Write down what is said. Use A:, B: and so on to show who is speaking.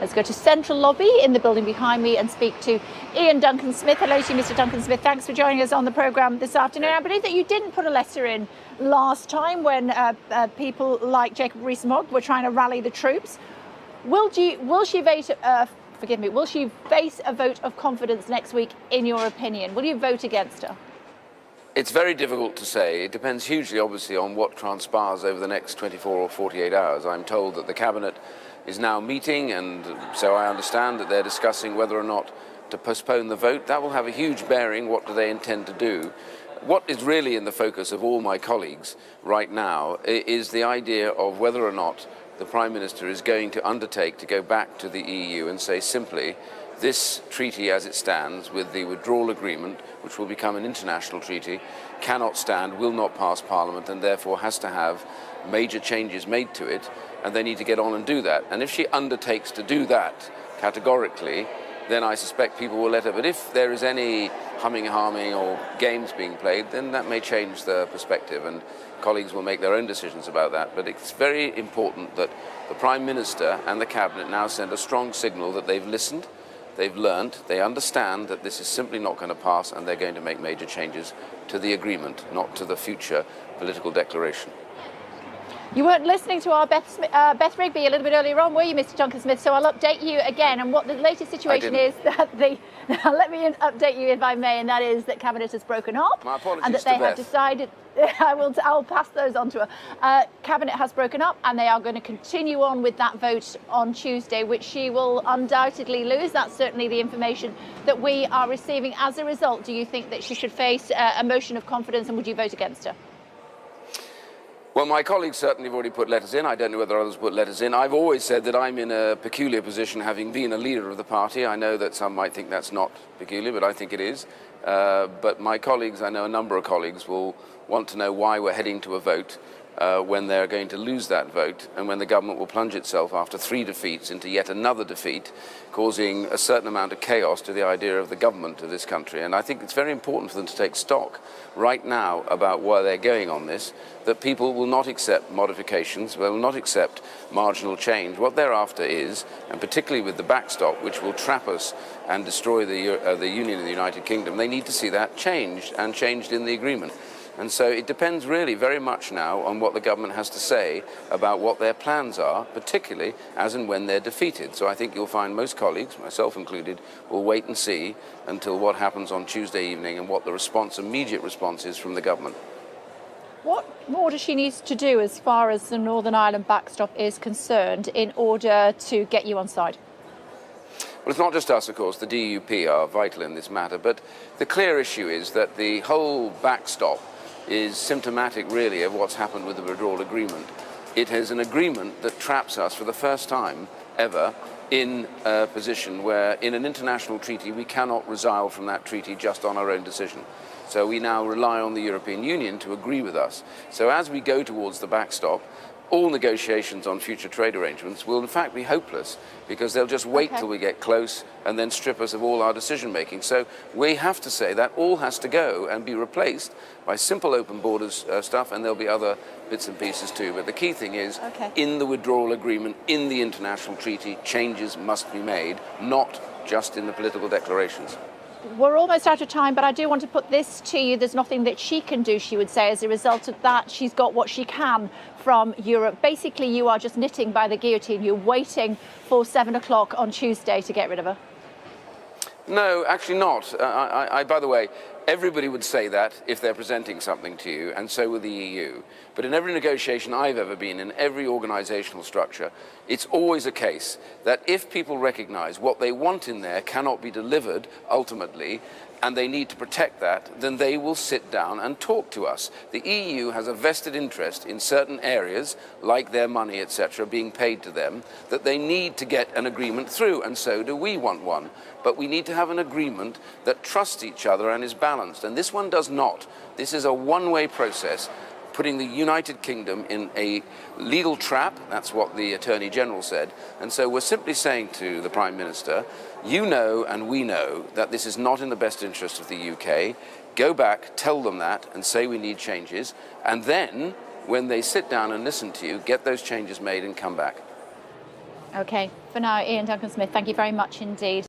A: Let's go to Central Lobby in the building behind me and speak to Iain Duncan Smith. Hello to you, Mr. Duncan Smith. Thanks for joining us on the programme this afternoon. I believe that you didn't put a letter in last time when people like Jacob Rees-Mogg were trying to rally the troops. Will she face a vote of confidence next week, in your opinion? Will you vote against her?
B: It's very difficult to say. It depends hugely, obviously, on what transpires over the next 24 or 48 hours. I'm told that the Cabinet is now meeting, and so I understand that they're discussing whether or not to postpone the vote. That will have a huge bearing. What do they intend to do? What is really in the focus of all my colleagues right now is the idea of whether or not the Prime Minister is going to undertake to go back to the EU and say simply, this treaty as it stands, with the withdrawal agreement, which will become an international treaty, cannot stand, will not pass Parliament, and therefore has to have major changes made to it, and they need to get on and do that. And if she undertakes to do that categorically, then I suspect people will let her. But if there is any humming, harming or games being played, then that may change the perspective, and colleagues will make their own decisions about that. But it's very important that the Prime Minister and the Cabinet now send a strong signal that they've listened, they've learned, they understand that this is simply not going to pass, and they're going to make major changes to the agreement, not to the future political declaration.
A: You weren't listening to our Beth Rigby a little bit earlier on, were you, Mr. Duncan Smith? So I'll update you again. And what the latest situation is that let me update you if I may, and that is that Cabinet has broken up.
B: My apologies
A: and that they
B: to
A: have
B: Beth.
A: decided. I'll pass those on to her. Cabinet has broken up, and they are going to continue on with that vote on Tuesday, which she will undoubtedly lose. That's certainly the information that we are receiving. As a result, do you think that she should face a motion of confidence, and would you vote against her?
B: Well, my colleagues certainly have already put letters in. I don't know whether others put letters in. I've always said that I'm in a peculiar position, having been a leader of the party. I know that some might think that's not peculiar, but I think it is. But my colleagues, I know a number of colleagues, will want to know why we're heading to a vote when they're going to lose that vote, and when the government will plunge itself after 3 defeats into yet another defeat, causing a certain amount of chaos to the idea of the government of this country. And I think it's very important for them to take stock right now about where they're going on this, that people will not accept modifications, will not accept marginal change. What they're after is, and particularly with the backstop, which will trap us and destroy the Union of the United Kingdom, they need to see that changed, and changed in the agreement. And so it depends really very much now on what the government has to say about what their plans are, particularly as and when they're defeated. So I think you'll find most colleagues, myself included, will wait and see until what happens on Tuesday evening and what the immediate response is from the government.
A: What more does she need to do as far as the Northern Ireland backstop is concerned in order to get you on side?
B: Well, it's not just us, of course. The DUP are vital in this matter. But the clear issue is that the whole backstop is symptomatic, really, of what's happened with the withdrawal agreement. It is an agreement that traps us for the first time ever in a position where, in an international treaty, we cannot resile from that treaty just on our own decision. So we now rely on the European Union to agree with us. So as we go towards the backstop, all negotiations on future trade arrangements will in fact be hopeless, because they'll just wait till we get close and then strip us of all our decision making. So we have to say that all has to go and be replaced by simple open borders stuff, and there'll be other bits and pieces too. But the key thing is, in the withdrawal agreement, in the international treaty, changes must be made, not just in the political declarations.
A: We're almost out of time, but I do want to put this to you. There's nothing that she can do, she would say, as a result of that. She's got what she can from Europe. Basically, you are just knitting by the guillotine. You're waiting for 7 o'clock on Tuesday to get rid of her. No, actually not. By the way, everybody would say that if they're presenting something to you, and so would the EU. But in every negotiation I've ever been in, every organisational structure, it's always a case that if people recognise what they want in there cannot be delivered ultimately, and they need to protect that, then they will sit down and talk to us. The EU has a vested interest in certain areas, like their money, etc., being paid to them, that they need to get an agreement through, and so do we want one. But we need to have an agreement that trusts each other and is balanced, and this one does not. This is a one-way process, putting the United Kingdom in a legal trap. That's what the Attorney General said. And so we're simply saying to the Prime Minister, you know and we know that this is not in the best interest of the UK. Go back, tell them that, and say we need changes. And then, when they sit down and listen to you, get those changes made and come back. OK, for now, Iain Duncan Smith, thank you very much indeed.